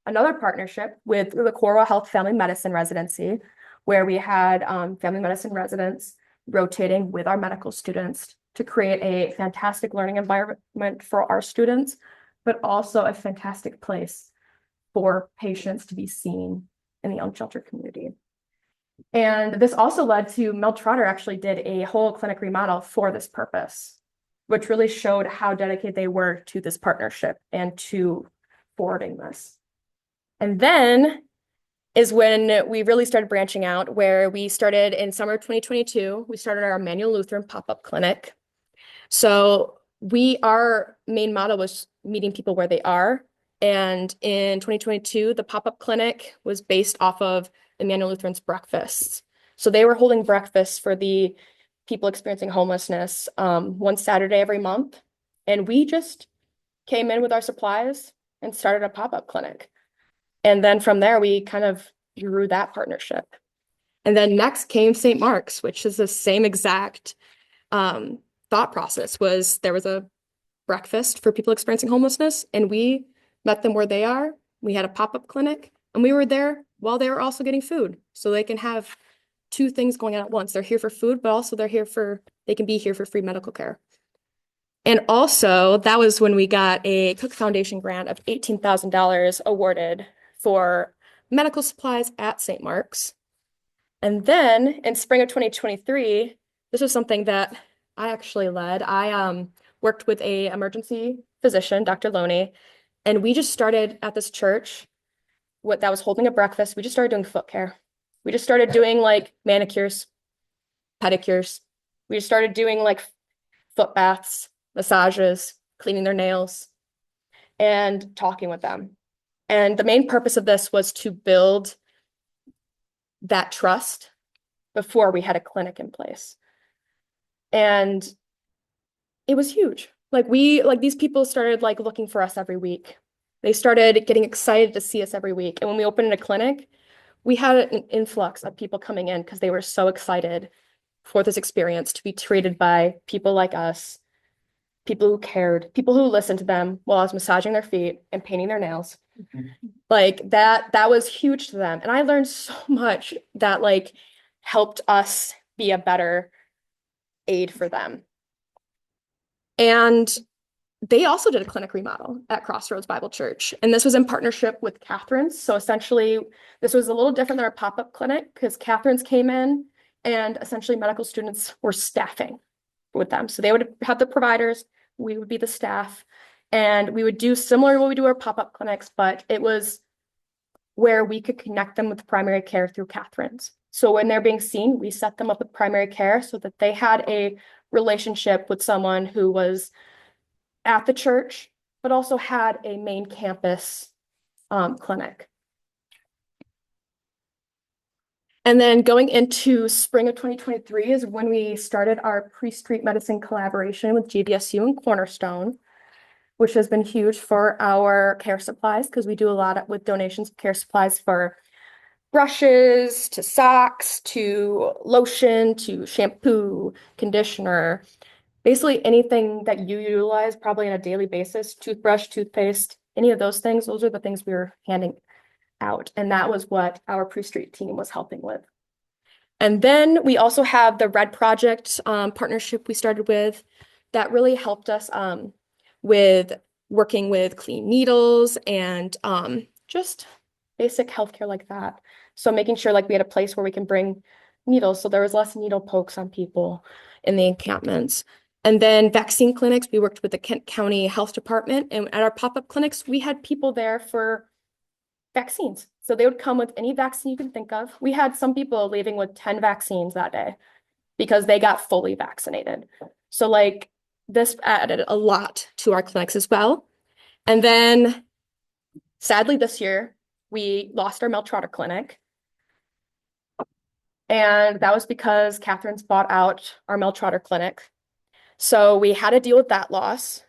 another partnership with the Cornwall Health Family Medicine Residency, where we had family medicine residents rotating with our medical students to create a fantastic learning environment for our students, but also a fantastic place for patients to be seen in the unsheltered community. And this also led to Mel Trotter actually did a whole clinic remodel for this purpose, which really showed how dedicated they were to this partnership and to forwarding this. And then is when we really started branching out, where we started in summer of 2022, we started our Emmanuel Lutheran pop-up clinic. So our main motto was meeting people where they are. And in 2022, the pop-up clinic was based off of Emmanuel Lutheran's breakfasts. So they were holding breakfasts for the people experiencing homelessness one Saturday every month. And we just came in with our supplies and started a pop-up clinic. And then from there, we kind of grew that partnership. And then next came St. Mark's, which is the same exact thought process. There was a breakfast for people experiencing homelessness, and we met them where they are. We had a pop-up clinic, and we were there while they were also getting food. So they can have two things going on at once. They're here for food, but also they can be here for free medical care. And also, that was when we got a Cook Foundation grant of $18,000 awarded for medical supplies at St. Mark's. And then in spring of 2023, this was something that I actually led. I worked with an emergency physician, Dr. Loney, and we just started at this church that was holding a breakfast. We just started doing foot care. We just started doing like manicures, pedicures. We just started doing like foot baths, massages, cleaning their nails, and talking with them. And the main purpose of this was to build that trust before we had a clinic in place. And it was huge. These people started like looking for us every week. They started getting excited to see us every week. And when we opened a clinic, we had an influx of people coming in because they were so excited for this experience to be treated by people like us, people who cared, people who listened to them while I was massaging their feet and painting their nails. Like that was huge to them. And I learned so much that like helped us be a better aid for them. And they also did a clinic remodel at Crossroads Bible Church. And this was in partnership with Catherine's. So essentially, this was a little different than our pop-up clinic because Catherine's came in and essentially medical students were staffing with them. So they would have the providers, we would be the staff, and we would do similar to what we do our pop-up clinics, but it was where we could connect them with primary care through Catherine's. So when they're being seen, we set them up with primary care so that they had a relationship with someone who was at the church, but also had a main campus clinic. And then going into spring of 2023 is when we started our pre-street medicine collaboration with GVSU and Cornerstone, which has been huge for our care supplies because we do a lot with donations of care supplies for brushes to socks to lotion to shampoo, conditioner, basically anything that you utilize probably on a daily basis, toothbrush, toothpaste, any of those things. Those are the things we were handing out. And that was what our pre-street team was helping with. And then we also have the Red Project partnership we started with that really helped us with working with clean needles and just basic healthcare like that. So making sure like we had a place where we can bring needles. So there was less needle pokes on people in the encampments. And then vaccine clinics, we worked with the Kent County Health Department. And at our pop-up clinics, we had people there for vaccines. So they would come with any vaccine you can think of. We had some people leaving with 10 vaccines that day because they got fully vaccinated. So like this added a lot to our clinics as well. And then sadly this year, we lost our Mel Trotter clinic. And that was because Catherine's bought out our Mel Trotter clinic. So we had to deal with that loss.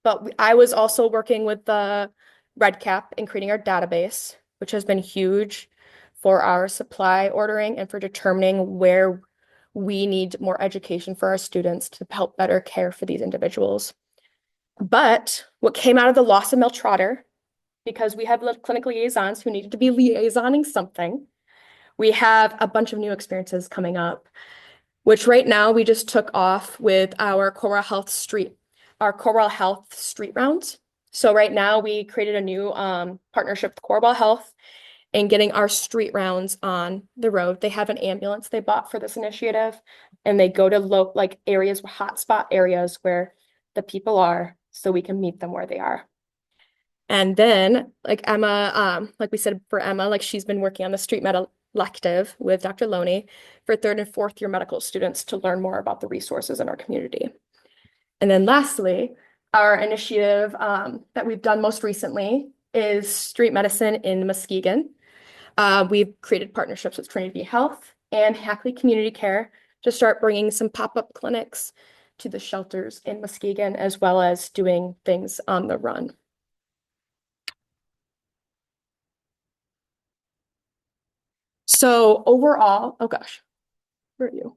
But I was also working with the Red Cap in creating our database, which has been huge for our supply ordering and for determining where we need more education for our students to help better care for these individuals. But what came out of the loss of Mel Trotter because we have clinic liaisons who needed to be liaisoning something. We have a bunch of new experiences coming up, which right now we just took off with our Corewell Health street rounds. So right now we created a new partnership with Corewell Health and getting our street rounds on the road. They have an ambulance they bought for this initiative, and they go to like areas, hotspot areas where the people are, so we can meet them where they are. And then, like Emma, like we said for Emma, like she's been working on the street med elective with Dr. Loney for third and fourth year medical students to learn more about the resources in our community. And then lastly, our initiative that we've done most recently is street medicine in Muskegon. We've created partnerships with Trinity Health and Hackley Community Care to start bringing some pop-up clinics to the shelters in Muskegon, as well as doing things on the run. So overall, oh gosh, where are you?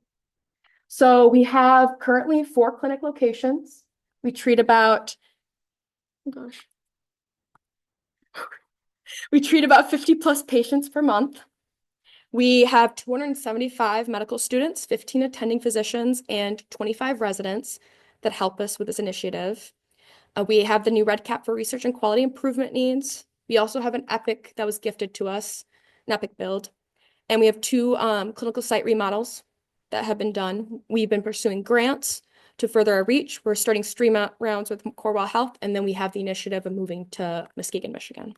So we have currently 4 clinic locations. We treat about, oh gosh, we treat about 50 plus patients per month. We have 275 medical students, 15 attending physicians, and 25 residents that help us with this initiative. We have the new Red Cap for research and quality improvement needs. We also have an Epic that was gifted to us, an Epic build. And we have 2 clinical site remodels that have been done. We've been pursuing grants to further our reach. We're starting stream out rounds with Corewell Health, and then we have the initiative of moving to Muskegon, Michigan.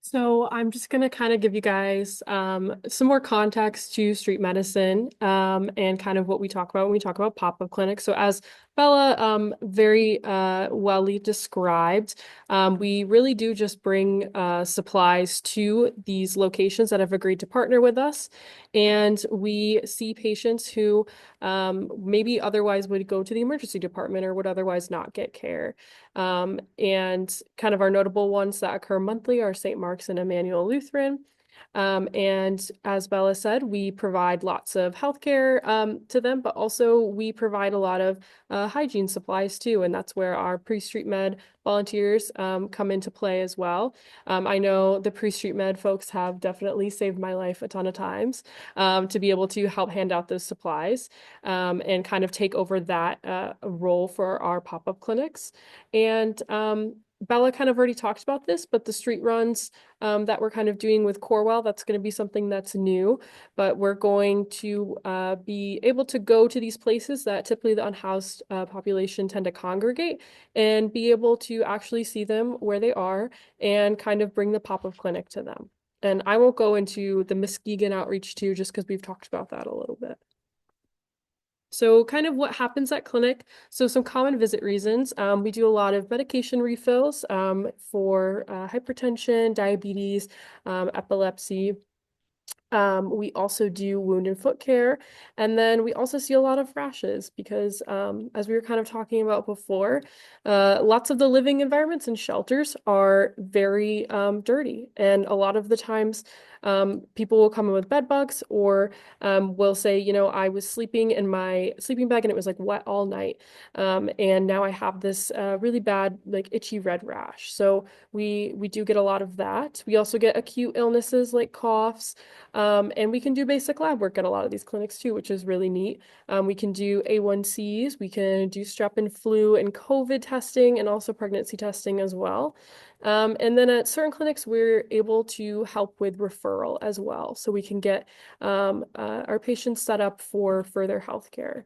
So I'm just going to kind of give you guys some more context to street medicine and kind of what we talk about when we talk about pop-up clinics. So as Bella very wellly described, we really do just bring supplies to these locations that have agreed to partner with us. And we see patients who maybe otherwise would go to the emergency department or would otherwise not get care. And kind of our notable ones that occur monthly are St. Mark's and Emmanuel Lutheran. And as Bella said, we provide lots of healthcare to them, but also we provide a lot of hygiene supplies too. And that's where our pre-street med volunteers come into play as well. I know the pre-street med folks have definitely saved my life a ton of times to be able to help hand out those supplies and kind of take over that role for our pop-up clinics. And Bella kind of already talked about this, but the street runs that we're kind of doing with Corewell, that's going to be something that's new, but we're going to be able to go to these places that typically the unhoused population tend to congregate and be able to actually see them where they are and kind of bring the pop-up clinic to them. And I won't go into the Muskegon outreach too, just because we've talked about that a little bit. So kind of what happens at clinic. So some common visit reasons. We do a lot of medication refills for hypertension, diabetes, epilepsy. We also do wound and foot care. And then we also see a lot of rashes because as we were kind of talking about before, lots of the living environments and shelters are very dirty. And a lot of the times people will come in with bed bugs or will say, you know, I was sleeping in my sleeping bag and it was like wet all night. And now I have this really bad, like itchy red rash. So we do get a lot of that. We also get acute illnesses like coughs. And we can do basic lab work at a lot of these clinics too, which is really neat. We can do A1Cs, we can do strep and flu and COVID testing and also pregnancy testing as well. And then at certain clinics, we're able to help with referral as well. So we can get our patients set up for further healthcare.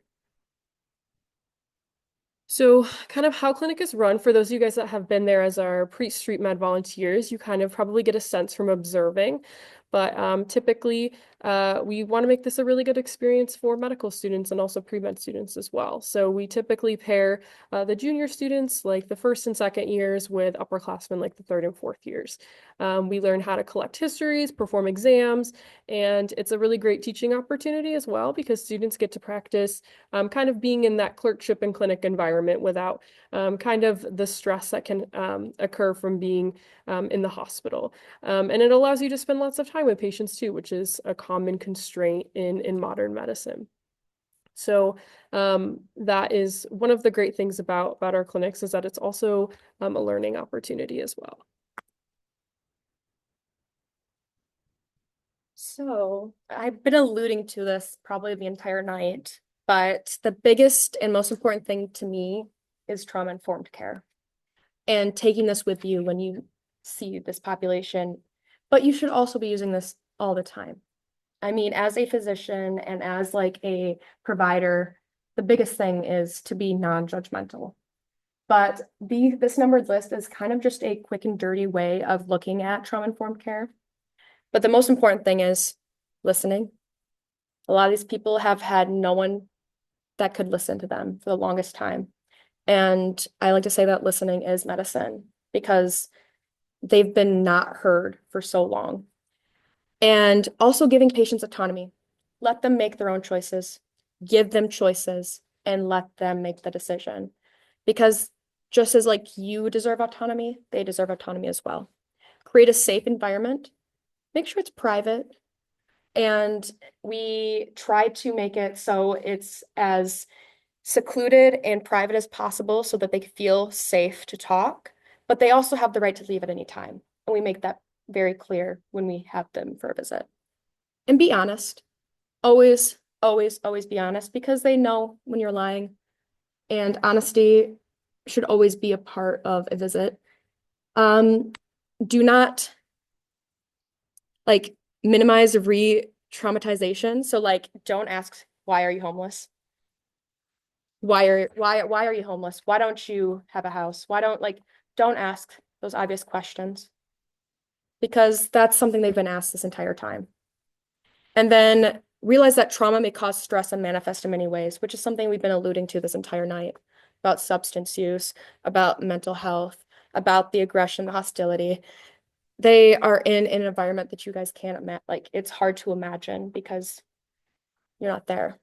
So kind of how clinic is run, for those of you guys that have been there as our pre-street med volunteers, you kind of probably get a sense from observing. But typically, we want to make this a really good experience for medical students and also pre-med students as well. So we typically pair the junior students, like the first and second years, with upperclassmen, like the third and fourth years. We learn how to collect histories, perform exams, and it's a really great teaching opportunity as well because students get to practice kind of being in that clerkship and clinic environment without kind of the stress that can occur from being in the hospital. And it allows you to spend lots of time with patients too, which is a common constraint in modern medicine. So that is one of the great things about our clinics, is that it's also a learning opportunity as well. So I've been alluding to this probably the entire night, but the biggest and most important thing to me is trauma-informed care and taking this with you when you see this population. But you should also be using this all the time. I mean, as a physician and as like a provider, the biggest thing is to be non-judgmental. But this numbered list is kind of just a quick and dirty way of looking at trauma-informed care. But the most important thing is listening. A lot of these people have had no one that could listen to them for the longest time. And I like to say that listening is medicine because they've been not heard for so long. And also giving patients autonomy. Let them make their own choices, give them choices, and let them make the decision. Because just as like you deserve autonomy, they deserve autonomy as well. Create a safe environment. Make sure it's private. And we try to make it so it's as secluded and private as possible so that they feel safe to talk, but they also have the right to leave at any time. And we make that very clear when we have them for a visit. And be honest. Always, always, always be honest because they know when you're lying. And honesty should always be a part of a visit. Do not like minimize re-traumatization. So like don't ask, why are you homeless? Why are you homeless? Why don't you have a house? Don't ask those obvious questions. Because that's something they've been asked this entire time. And then realize that trauma may cause stress and manifest in many ways, which is something we've been alluding to this entire night about substance use, about mental health, about the aggression, the hostility. They are in an environment that you guys can't imagine. Like, it's hard to imagine because you're not there.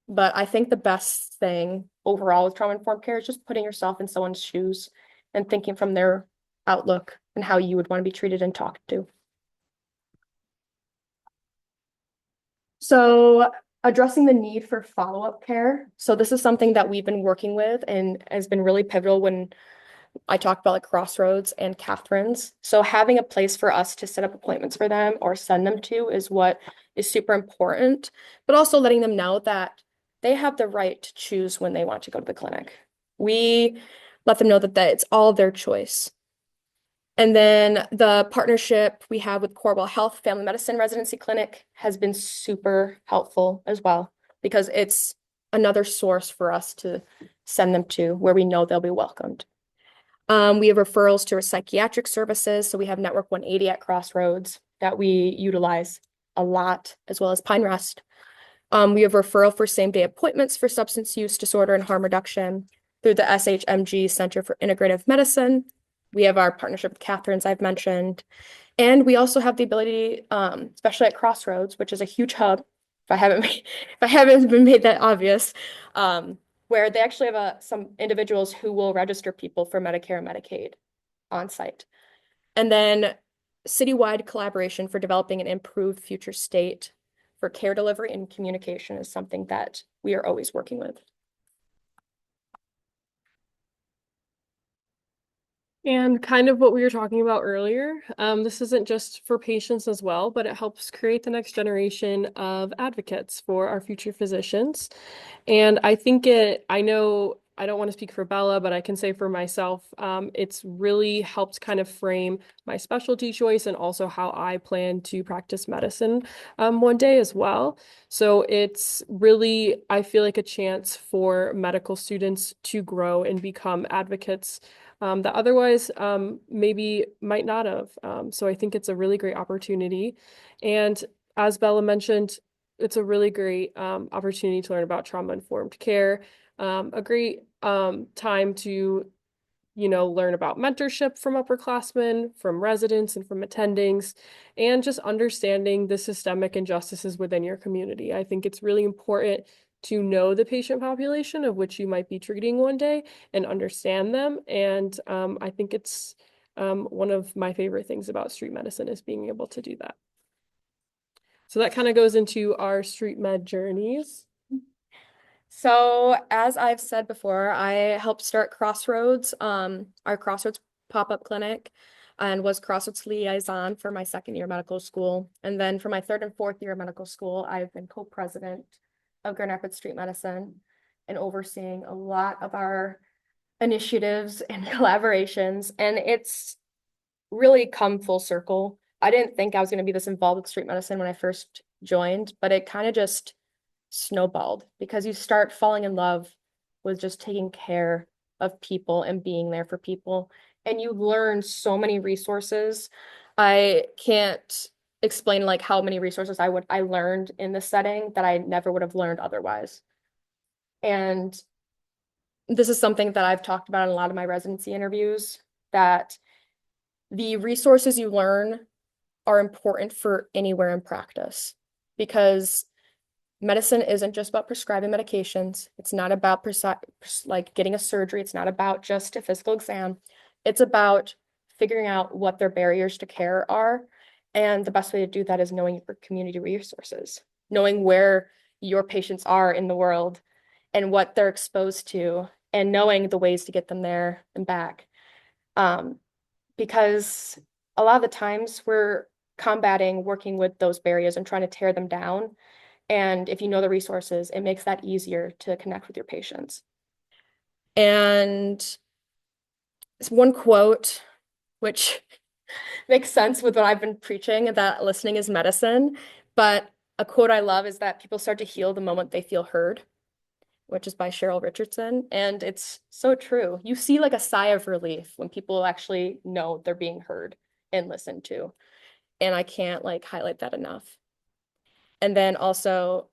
But I think the best thing overall with trauma-informed care is just putting yourself in someone's shoes and thinking from their outlook and how you would want to be treated and talked to. So addressing the need for follow-up care. So this is something that we've been working with and has been really pivotal when I talked about like Crossroads and Catherine's. So having a place for us to set up appointments for them or send them to is what is super important, but also letting them know that they have the right to choose when they want to go to the clinic. We let them know that it's all their choice. And then the partnership we have with Corewell Health Family Medicine Residency Clinic has been super helpful as well, because it's another source for us to send them to where we know they'll be welcomed. We have referrals to our psychiatric services. So we have Network 180 at Crossroads that we utilize a lot, as well as Pine Rest. We have referral for same-day appointments for substance use disorder and harm reduction through the SHMG Center for Integrative Medicine. We have our partnership with Catherine's I've mentioned. And we also have the ability, especially at Crossroads, which is a huge hub, if I haven't been made that obvious, where they actually have some individuals who will register people for Medicare and Medicaid on site. And then citywide collaboration for developing an improved future state for care delivery and communication is something that we are always working with. And kind of what we were talking about earlier, this isn't just for patients as well, but it helps create the next generation of advocates for our future physicians. And I think I know I don't want to speak for Bella, but I can say for myself, it's really helped kind of frame my specialty choice and also how I plan to practice medicine one day as well. So it's really, I feel like, a chance for medical students to grow and become advocates that otherwise maybe might not have. So I think it's a really great opportunity. And as Bella mentioned, it's a really great opportunity to learn about trauma-informed care, a great time to, learn about mentorship from upperclassmen, from residents, and from attendings, and just understanding the systemic injustices within your community. I think it's really important to know the patient population of which you might be treating one day and understand them. And I think it's one of my favorite things about street medicine is being able to do that. So that kind of goes into our street med journeys. So, as I've said before, I helped start Crossroads, our Crossroads pop-up clinic, and was Crossroads liaison for my second year of medical school. And then for my third and fourth year of medical school, I've been co-president of Grand Rapids Street Medicine and overseeing a lot of our initiatives and collaborations. And it's really come full circle. I didn't think I was going to be this involved with street medicine when I first joined, but it kind of just snowballed because you start falling in love with just taking care of people and being there for people. And you learn so many resources. I can't explain like how many resources I learned in this setting that I never would have learned otherwise. And this is something that I've talked about in a lot of my residency interviews, that the resources you learn are important for anywhere in practice, because medicine isn't just about prescribing medications. It's not about like getting a surgery. It's not about just a physical exam. It's about figuring out what their barriers to care are. And the best way to do that is knowing your community resources, knowing where your patients are in the world and what they're exposed to, and knowing the ways to get them there and back. Because a lot of the times we're combating working with those barriers and trying to tear them down. And if you know the resources, it makes that easier to connect with your patients. And it's one quote, which makes sense with what I've been preaching, that listening is medicine. But a quote I love is that people start to heal the moment they feel heard, which is by Cheryl Richardson. And it's so true. You see like a sigh of relief when people actually know they're being heard and listened to. And I can't like highlight that enough. And then also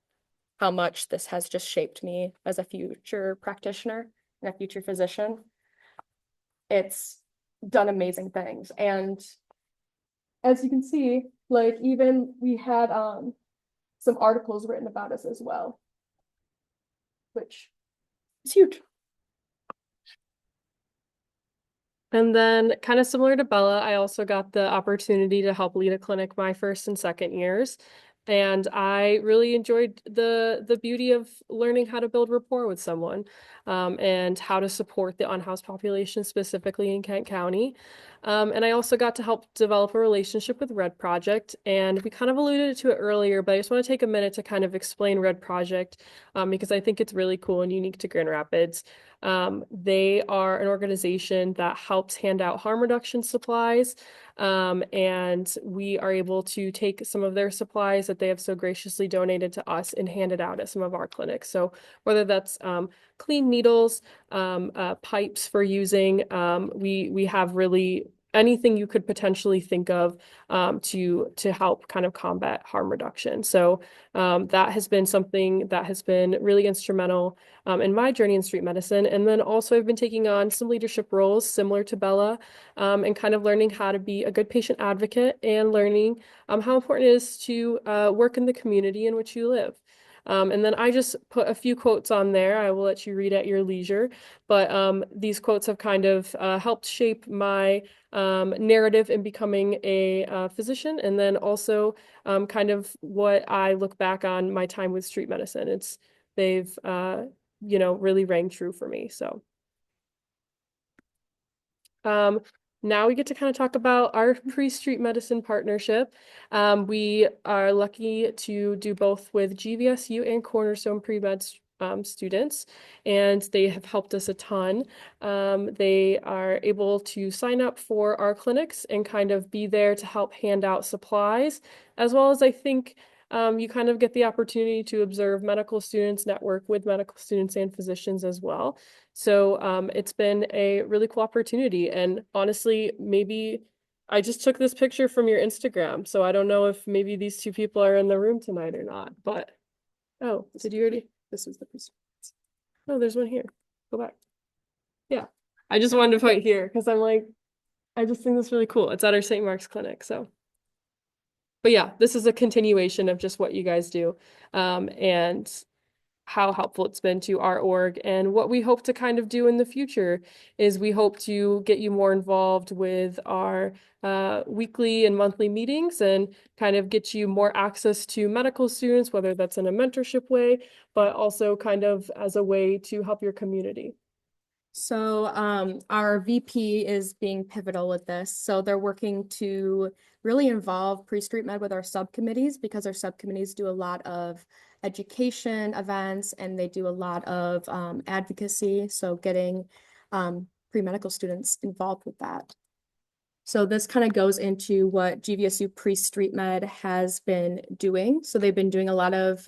how much this has just shaped me as a future practitioner and a future physician. It's done amazing things. And as you can see, like even we had some articles written about us as well, which is huge. And then kind of similar to Bella, I also got the opportunity to help lead a clinic my first and second years. And I really enjoyed the beauty of learning how to build rapport with someone, and how to support the unhoused population specifically in Kent County. And I also got to help develop a relationship with Red Project. And we kind of alluded to it earlier, but I just want to take a minute to kind of explain Red Project, because I think it's really cool and unique to Grand Rapids. They are an organization that helps hand out harm reduction supplies. And we are able to take some of their supplies that they have so graciously donated to us and hand it out at some of our clinics. So whether that's clean needles, pipes for using, we have really anything you could potentially think of to help kind of combat harm reduction. So that has been something that has been really instrumental in my journey in street medicine. And then also I've been taking on some leadership roles similar to Bella, and kind of learning how to be a good patient advocate and learning how important it is to work in the community in which you live. And then I just put a few quotes on there. I will let you read at your leisure. But these quotes have kind of helped shape my narrative in becoming a physician, and then also kind of what I look back on my time with street medicine. They've really rang true for me. So now we get to kind of talk about our pre-street medicine partnership. We are lucky to do both with GVSU and Cornerstone pre-med students, and they have helped us a ton. They are able to sign up for our clinics and kind of be there to help hand out supplies, as well as I think you kind of get the opportunity to observe medical students, network with medical students and physicians as well. So it's been a really cool opportunity. And honestly, maybe I just took this picture from your Instagram, so I don't know if maybe these two people are in the room tonight or not. But oh, did you already? This is the piece. Oh, there's one here. Go back. Yeah, I just wanted to put it here because I'm like, I just think that's really cool. It's at our St. Mark's clinic, so. But yeah, this is a continuation of just what you guys do, and how helpful it's been to our org. And what we hope to kind of do in the future is we hope to get you more involved with our weekly and monthly meetings and kind of get you more access to medical students, whether that's in a mentorship way, but also kind of as a way to help your community. So our VP is being pivotal with this. So they're working to really involve pre-street med with our subcommittees, because our subcommittees do a lot of education events and they do a lot of advocacy. So getting pre-medical students involved with that. So this kind of goes into what GVSU Pre-Street Med has been doing. So they've been doing a lot of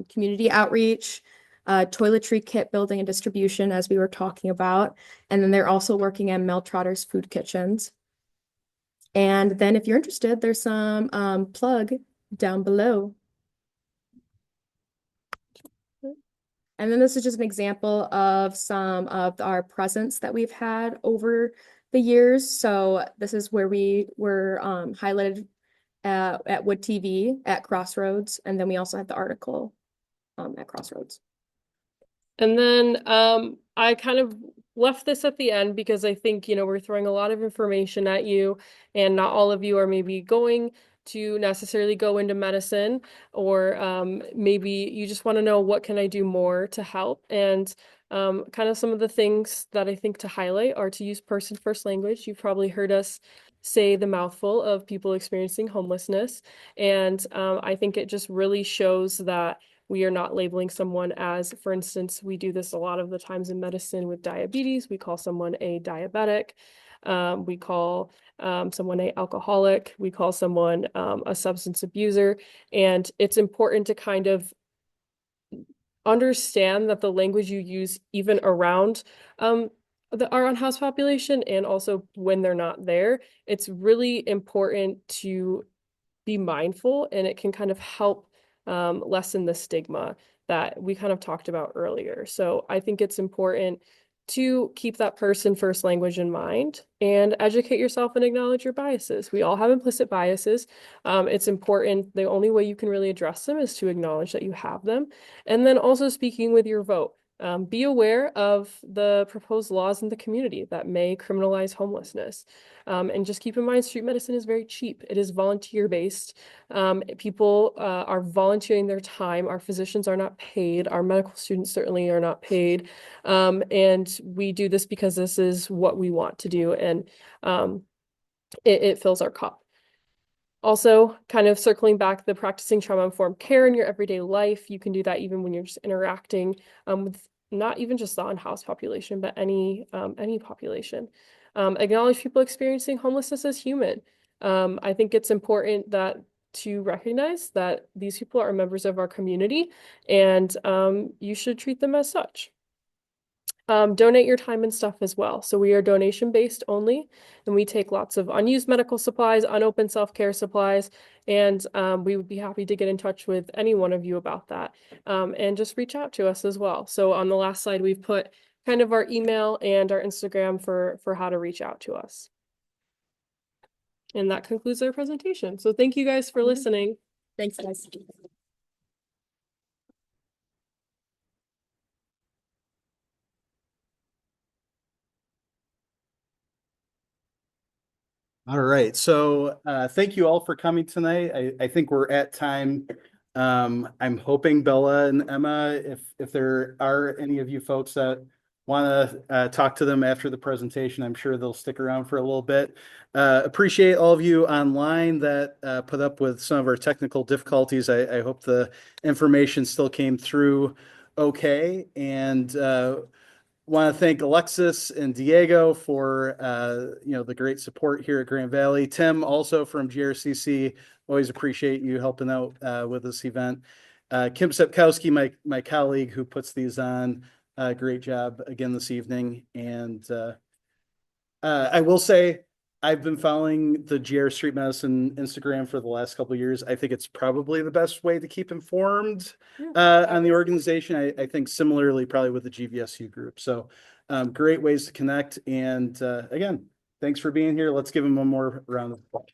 community outreach, toiletry kit building and distribution, as we were talking about. And then they're also working at Mel Trotter's food kitchens. And then if you're interested, there's some plug down below. And then this is just an example of some of our presents that we've had over the years. So this is where we were highlighted at Wood TV at Crossroads. And then we also had the article at Crossroads. And then I kind of left this at the end because I think, we're throwing a lot of information at you, and not all of you are maybe going to necessarily go into medicine, or maybe you just want to know, what can I do more to help? And kind of some of the things that I think to highlight are to use person first language. You've probably heard us say the mouthful of people experiencing homelessness. And I think it just really shows that we are not labeling someone as, for instance, we do this a lot of the times in medicine with diabetes. We call someone a diabetic. We call someone an alcoholic. We call someone a substance abuser. And it's important to kind of understand that the language you use even around our unhoused population, and also when they're not there, it's really important to be mindful, and it can kind of help lessen the stigma that we kind of talked about earlier. So I think it's important to keep that person first language in mind and educate yourself and acknowledge your biases. We all have implicit biases. It's important. The only way you can really address them is to acknowledge that you have them. And then also speaking with your vote. Be aware of the proposed laws in the community that may criminalize homelessness. And just keep in mind, street medicine is very cheap. It is volunteer-based. People are volunteering their time. Our physicians are not paid. Our medical students certainly are not paid. And we do this because this is what we want to do, and it fills our cup. Also, kind of circling back, the practicing trauma-informed care in your everyday life. You can do that even when you're just interacting with not even just the unhoused population, but any population. Acknowledge people experiencing homelessness as human. I think it's important to recognize that these people are members of our community, and you should treat them as such. Donate your time and stuff as well. So we are donation-based only, and we take lots of unused medical supplies, unopened self-care supplies, and we would be happy to get in touch with any one of you about that, and just reach out to us as well. So on the last slide, we've put kind of our email and our Instagram for how to reach out to us. And that concludes our presentation. So thank you guys for listening. Thanks, guys. All right, so thank you all for coming tonight. I think we're at time. I'm hoping Bella and Emma, if there are any of you folks that want to talk to them after the presentation, I'm sure they'll stick around for a little bit. Appreciate all of you online that put up with some of our technical difficulties. I hope the information still came through okay, and want to thank Alexis and Diego for the great support here at Grand Valley. Tim, also from GRCC, always appreciate you helping out with this event. Kim Makowski, my colleague who puts these on, great job again this evening. And I will say, I've been following the GR Street Medicine Instagram for the last couple of years. I think it's probably the best way to keep informed on the organization. I think similarly probably with the GVSU group. So great ways to connect. And again, thanks for being here. Let's give them one more round of applause.